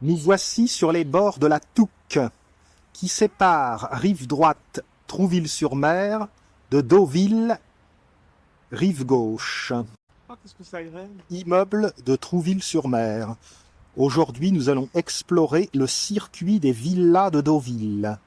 Nous voici sur les bords de la Touques, qui sépare rive droite Trouville-sur-Mer de Deauville, rive gauche. Immeuble de Trouville-sur-Mer. Aujourd'hui, nous allons explorer le circuit des villas de Deauville.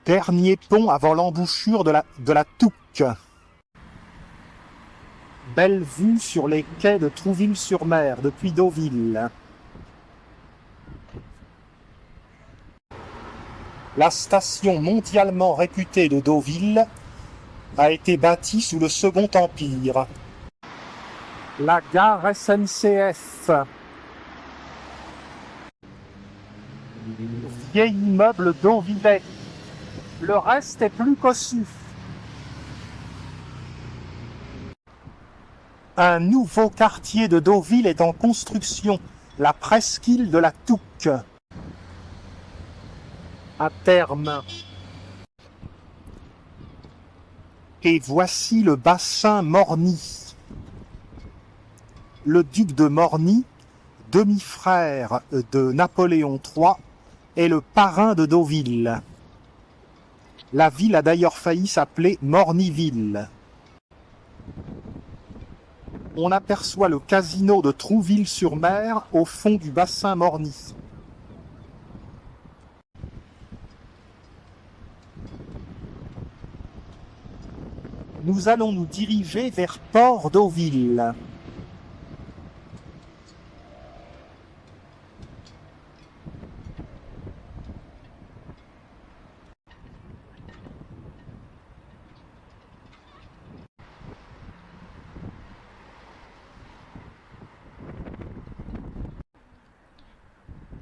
Dernier pont avant l'embouchure de la Touques. Belle vue sur les quais de Trouville-sur-Mer depuis Deauville. La station mondialement réputée de Deauville a été bâtie sous le Second Empire. La gare SNCF. Vieil immeuble deauvillais. Le reste est plus cossu. Un nouveau quartier de Deauville est en construction, la presqu'île de la Touques. À terme. Et voici le bassin Morny. Le duc de Morny, demi-frère de Napoléon III, est le parrain de Deauville. La ville a d'ailleurs failli s'appeler Mornyville. On aperçoit le casino de Trouville-sur-Mer au fond du bassin Morny. Nous allons nous diriger vers Port-Deauville.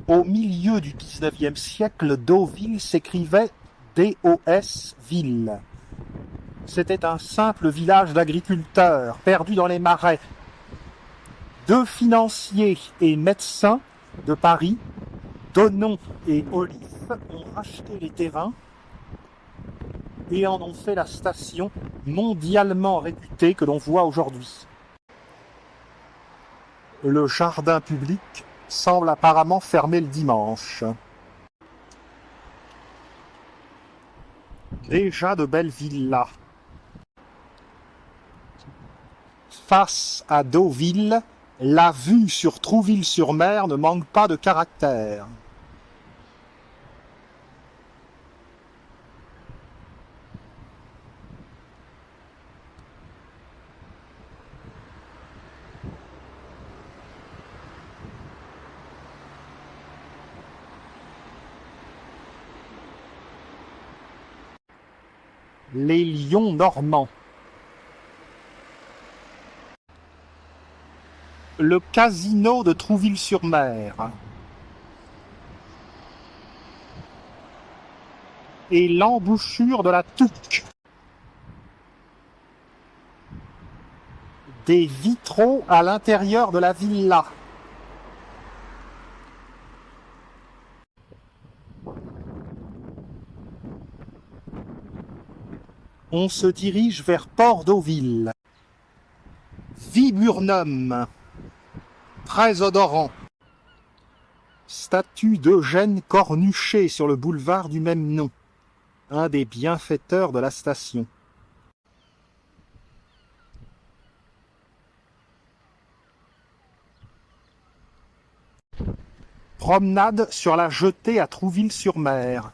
Au milieu du XIXe siècle, Deauville s'écrivait D-O-S-Ville. C'était un simple village d'agriculteurs perdu dans les marais. Deux financiers et médecins de Paris, Donon et Oliffe, ont racheté les terrains et en ont fait la station mondialement réputée que l'on voit aujourd'hui. Le jardin public semble apparemment fermé le dimanche. Déjà de belles villas. Face à Deauville, la vue sur Trouville-sur-Mer ne manque pas de caractère. Les lions normands. Le casino de Trouville-sur-Mer. Et l'embouchure de la Touques. Des vitraux à l'intérieur de la villa. On se dirige vers Port-Deauville. Viburnum, très odorant. Statue d'Eugène Cornuchet sur le boulevard du même nom, un des bienfaiteurs de la station. Promenade sur la jetée à Trouville-sur-Mer.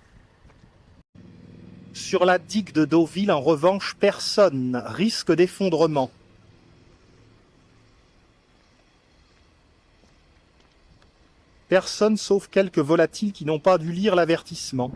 Sur la digue de Deauville, en revanche, personne, risque d'effondrement. Personne sauf quelques volatiles qui n'ont pas dû lire l'avertissement.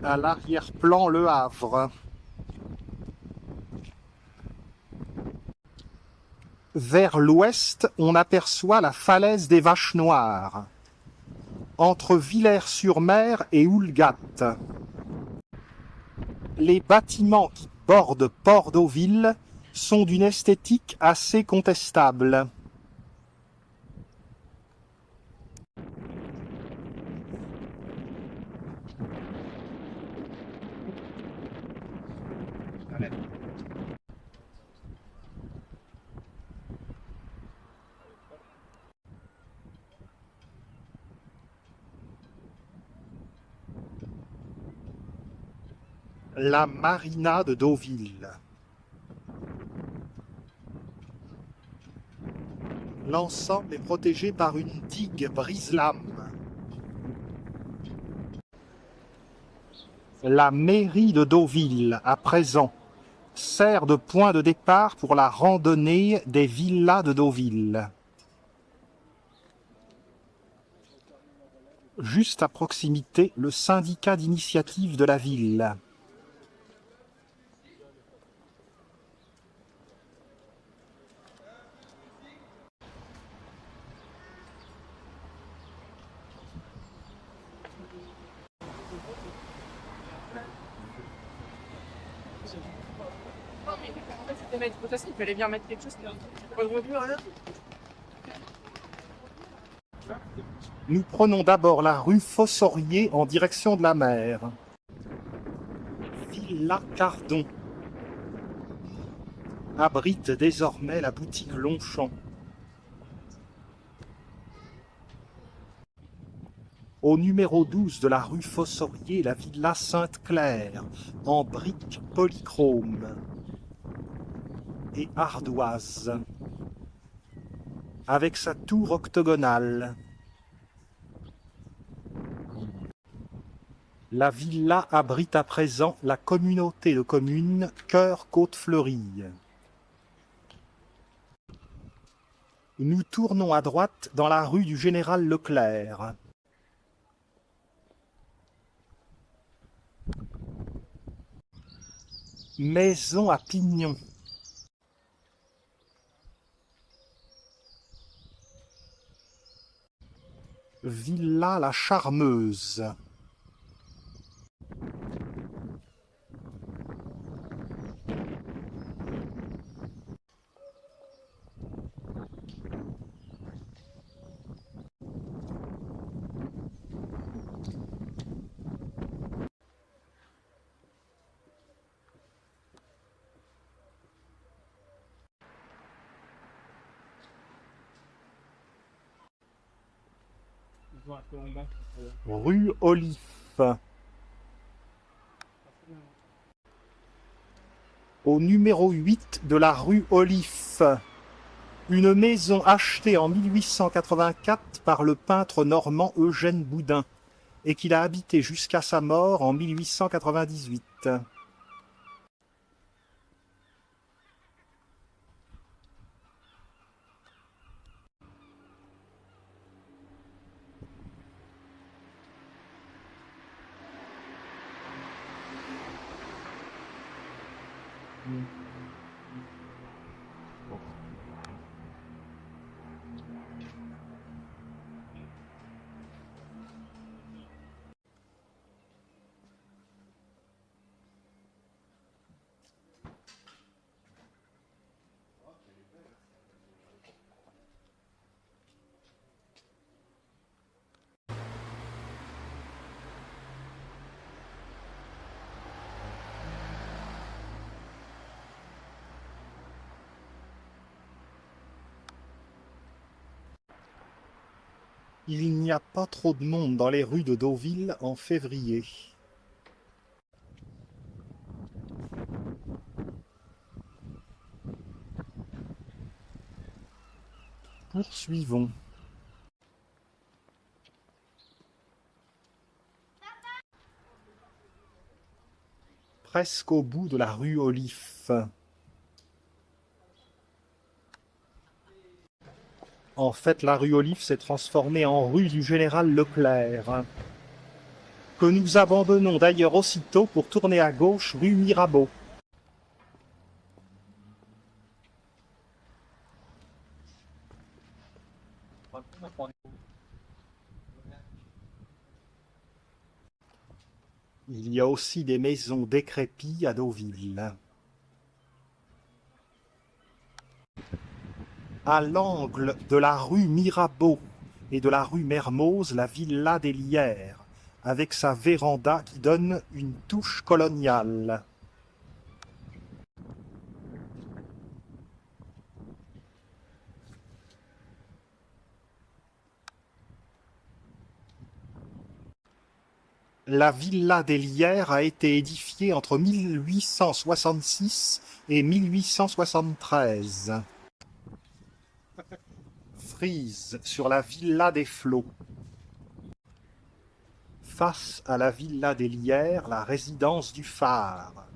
À l'arrière-plan, Le Havre. Vers l'ouest, on aperçoit la falaise des Vaches Noires. entre Villers-sur-Mer et Houlgat. Les bâtiments qui bordent Port-Deauville sont d'une esthétique assez contestable. La marina de Deauville. L'ensemble est protégé par une digue brise-lames. La mairie de Deauville, à présent, sert de point de départ pour la randonnée des villas de Deauville. Juste à proximité, le syndicat d'initiative de la ville. Il fallait bien mettre quelque chose. Pas de revue, rien. Nous prenons d'abord la rue Fossorier en direction de la mer. Villa Cardon abrite désormais la boutique Longchamp. Au numéro 12 de la rue Fossorier, la villa Sainte-Claire, en briques polychromes et ardoises, avec sa tour octogonale. La villa abrite à présent la communauté de communes Cœur-Côte-Fleurie. Nous tournons à droite dans la rue du Général Leclerc. Maison à Pignon. Villa La Charmeuse. Rue Olif. Au numéro 8 de la rue Olif, une maison achetée en 1884 par le peintre normand Eugène Boudin et qu'il a habité jusqu'à sa mort en 1898. Il n'y a pas trop de monde dans les rues de Deauville en février. Poursuivons. Presque au bout de la rue Olif. En fait, la rue Olif s'est transformée en rue du Général Leclerc, que nous abandonnons d'ailleurs aussitôt pour tourner à gauche rue Mirabeau. Il y a aussi des maisons décrépies à Deauville. À l'angle de la rue Mirabeau et de la rue Mermoz, la villa des Lierres, avec sa véranda qui donne une touche coloniale. La villa des Lierres a été édifiée entre 1866 et 1873. Frise sur la villa des Flots. Face à la villa des Lierres, la résidence du phare.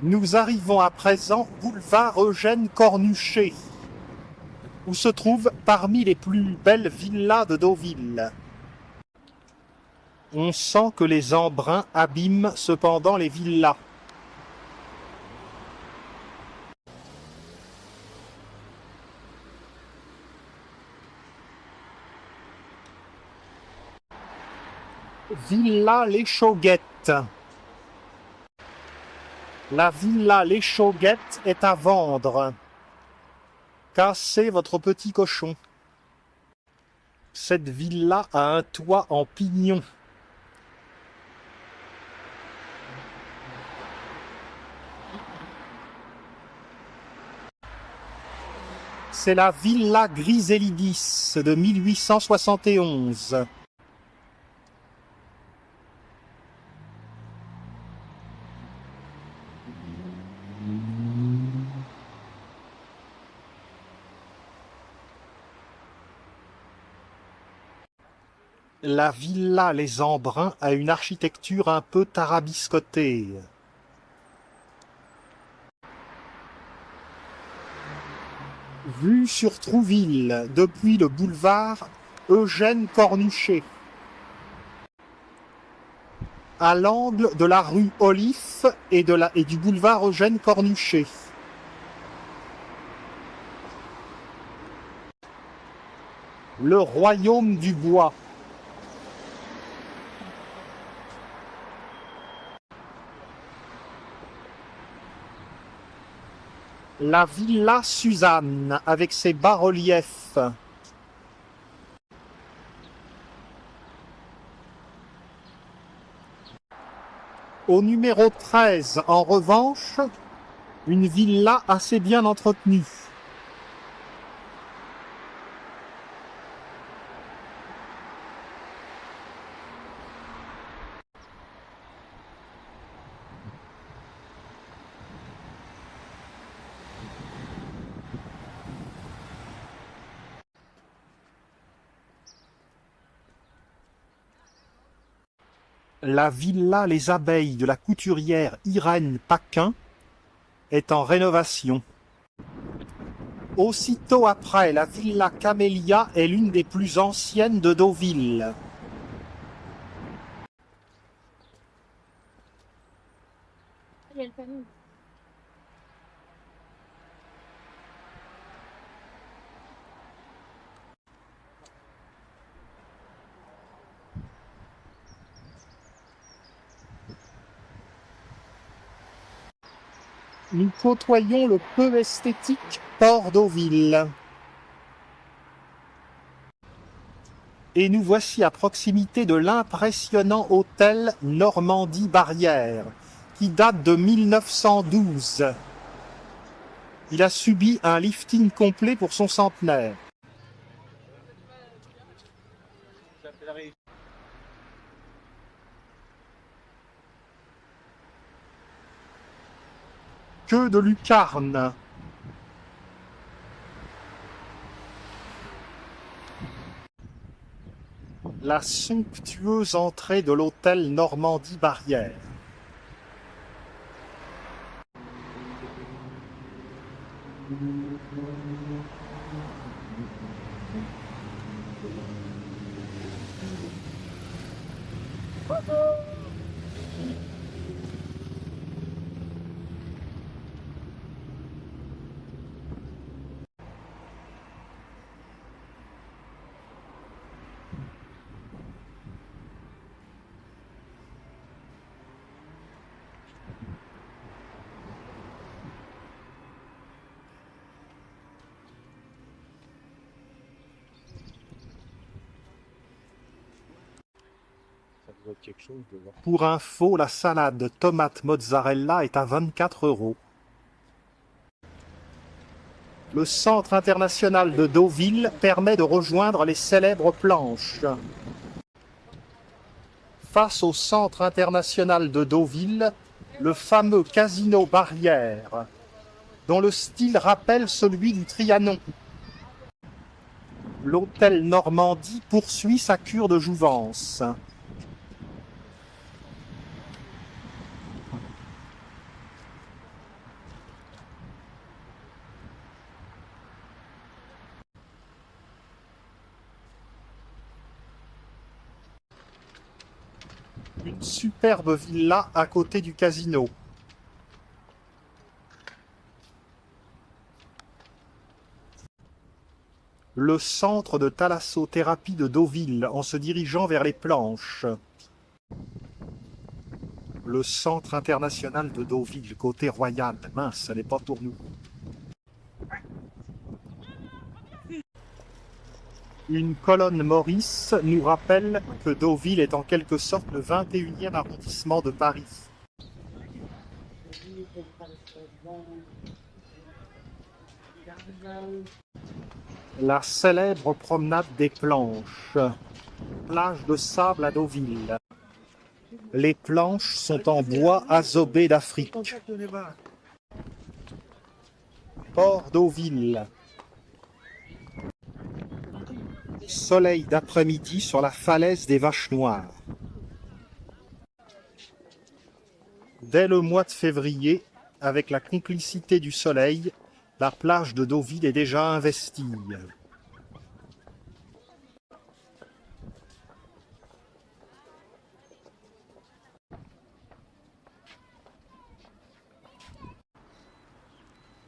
Nous arrivons à présent boulevard Eugène Cornuchet, où se trouve parmi les plus belles villas de Deauville. On sent que les embruns abîment cependant les villas. Villa Les Chauguettes. La villa Les Chauguettes est à vendre. Cassez votre petit cochon. Cette villa a un toit en pignon. C'est la villa Griselidis de 1871. La villa Les Embruns a une architecture un peu tarabiscotée. Vue sur Trouville depuis le boulevard Eugène Cornuchet. À l'angle de la rue Olif et du boulevard Eugène Cornuchet. Le royaume du bois. La villa Suzanne avec ses bas-reliefs. Au numéro 13, en revanche, une villa assez bien entretenue. La villa Les Abeilles de la couturière Irène Paquin est en rénovation. Aussitôt après, la villa Camélia est l'une des plus anciennes de Deauville. Il y a le panneau. Nous côtoyons le peu esthétique port Deauville. Et nous voici à proximité de l'impressionnant hôtel Normandie-Barrière, qui date de 1912. Il a subi un lifting complet pour son centenaire. Queue de lucarne. La somptueuse entrée de l'hôtel Normandie-Barrière. Pour info, la salade tomate mozzarella est à 24 €. Le Centre international de Deauville permet de rejoindre les célèbres planches. Face au Centre international de Deauville, le fameux casino Barrière, dont le style rappelle celui du Trianon. L'hôtel Normandie poursuit sa cure de jouvence. Une superbe villa à côté du casino. Le centre de thalassothérapie de Deauville en se dirigeant vers les planches. Le centre international de Deauville, côté royal. Mince, ça n'est pas pour nous. Une colonne Maurice nous rappelle que Deauville est en quelque sorte le 21e arrondissement de Paris. La célèbre promenade des planches. Plage de sable à Deauville. Les planches sont en bois azobé d'Afrique. Port Deauville. Soleil d'après-midi sur la falaise des Vaches Noires. Dès le mois de février, avec la complicité du soleil, la plage de Deauville est déjà investie.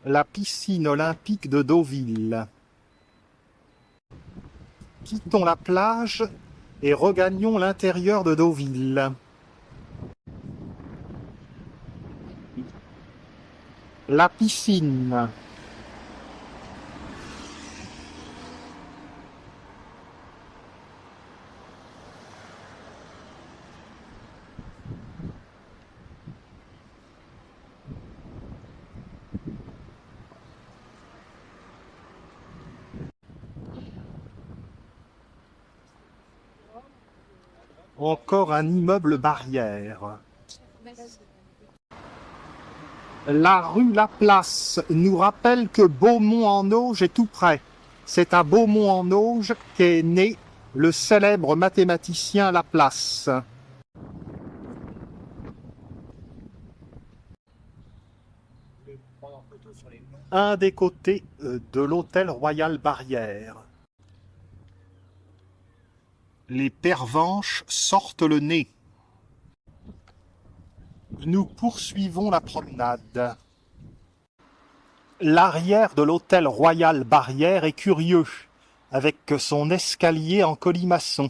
La piscine olympique de Deauville. Quittons la plage et regagnons l'intérieur de Deauville. La piscine. Encore un immeuble Barrière. La rue Laplace nous rappelle que Beaumont-en-Auge est tout près. C'est à Beaumont-en-Auge qu'est né le célèbre mathématicien Laplace. Un des côtés de l'hôtel Royal Barrière. Les pervenches sortent le nez. Nous poursuivons la promenade. L'arrière de l'hôtel Royal Barrière est curieux, avec son escalier en colimaçon.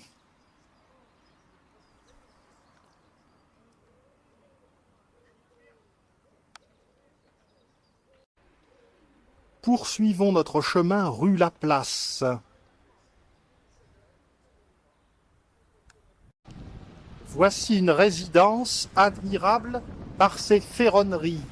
Poursuivons notre chemin rue Laplace. Voici une résidence admirable par ses ferronneries.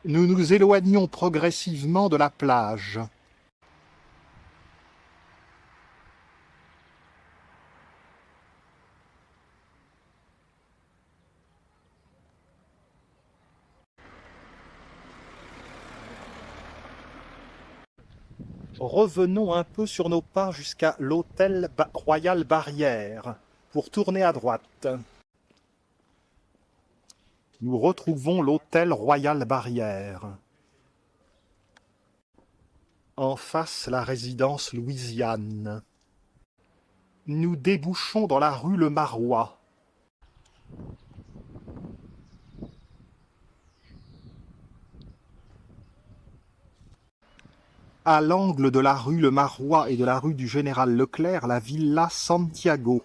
Nous nous éloignons progressivement de la plage. Revenons un peu sur nos pas jusqu'à l'hôtel Royal Barrière pour tourner à droite. Nous retrouvons l'hôtel Royal Barrière. En face, la résidence Louisiane. Nous débouchons dans la rue Le Marois. À l'angle de la rue Le Marois et de la rue du Général Leclerc, la villa Santiago.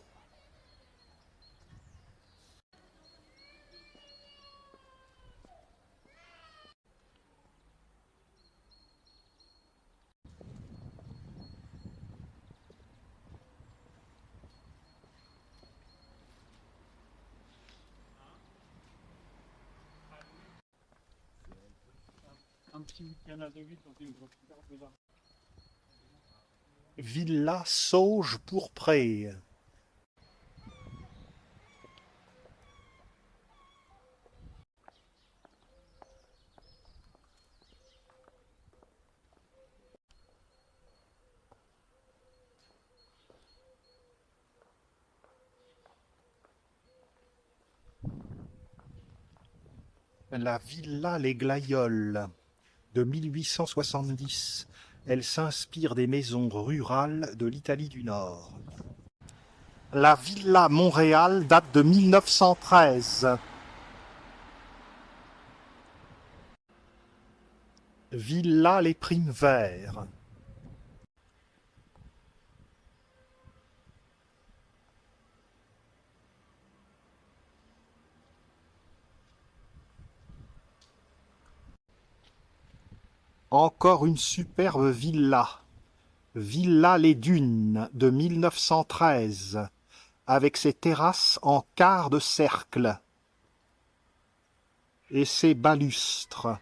Villa Sauge pourprée. La Villa Les Glaïeuls de 1870. Elle s'inspire des maisons rurales de l'Italie du Nord. La Villa Montréal date de 1913. Villa Les Primes Verts. Encore une superbe villa. Villa Les Dunes de 1913, avec ses terrasses en quart de cercle et ses balustres.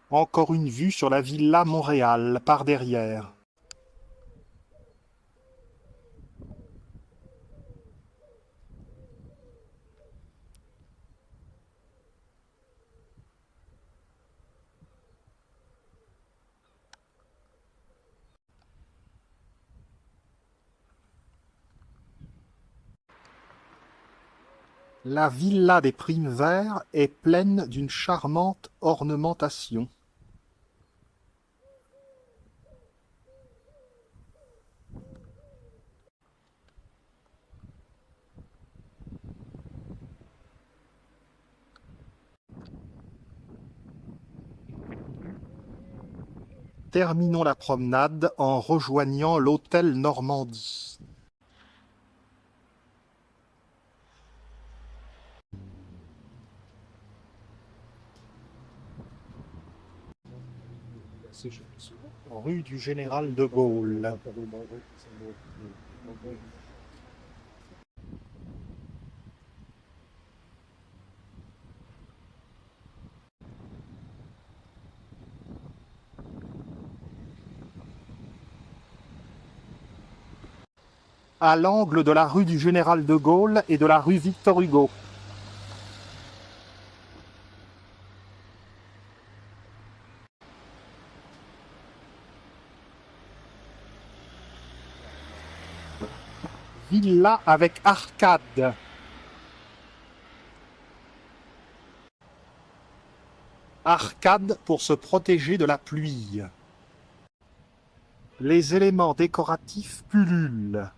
Encore une vue sur la Villa Montréal par derrière. La villa des Primes Verts est pleine d'une charmante ornementation. Terminons la promenade en rejoignant l'hôtel Normandie. Rue du Général de Gaulle. À l'angle de la rue du Général de Gaulle et de la rue Victor Hugo. Villa avec arcade. Arcade pour se protéger de la pluie. Les éléments décoratifs pullulent.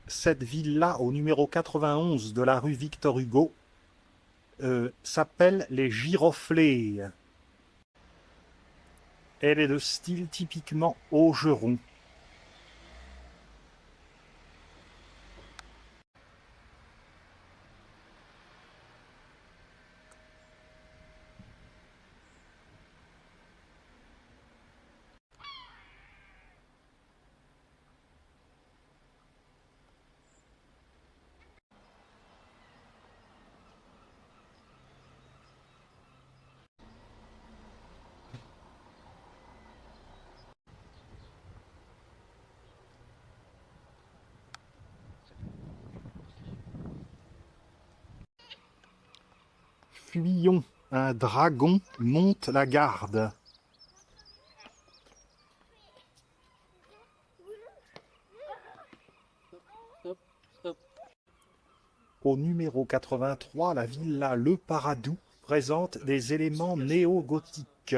Cette villa au numéro 91 de la rue Victor Hugo s'appelle les Giroflées. Elle est de style typiquement augeron. Fuyons, un dragon monte la garde. Au numéro 83, la villa Le Paradou présente des éléments néo-gothiques.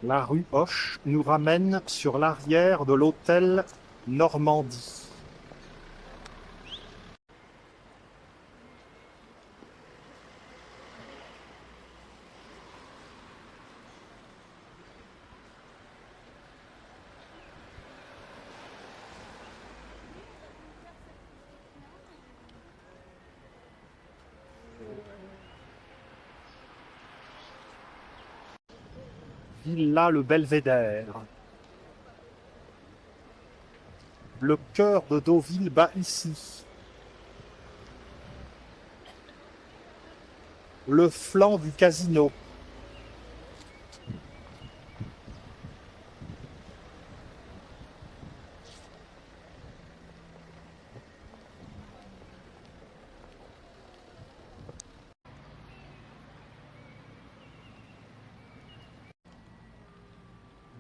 La rue Hoche nous ramène sur l'arrière de l'hôtel Normandie. Villa le Belvédère. Le cœur de Deauville bat ici. Le flanc du casino.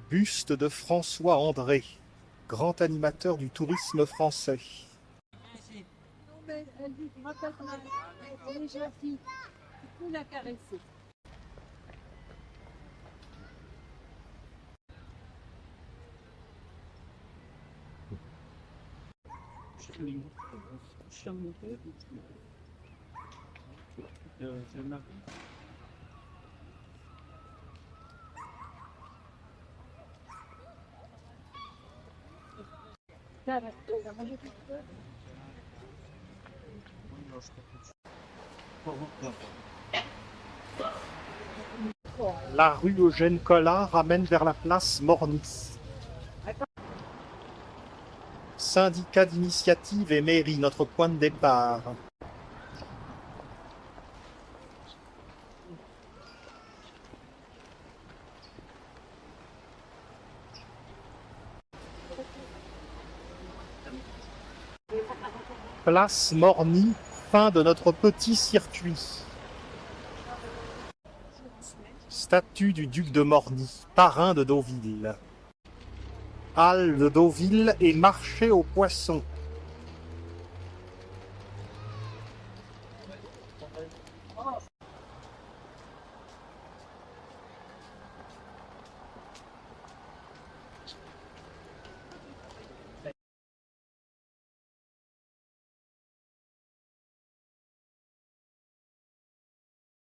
Buste de François André, grand animateur du tourisme français. Elle dit, elle est gentille. Il faut la caresser. La rue Eugène Collin ramène vers la place Morny. Syndicat d'initiative et mairie, notre point de départ. Place Morny, fin de notre petit circuit. Statue du duc de Morny, parrain de Deauville. Halle de Deauville et marché aux poissons.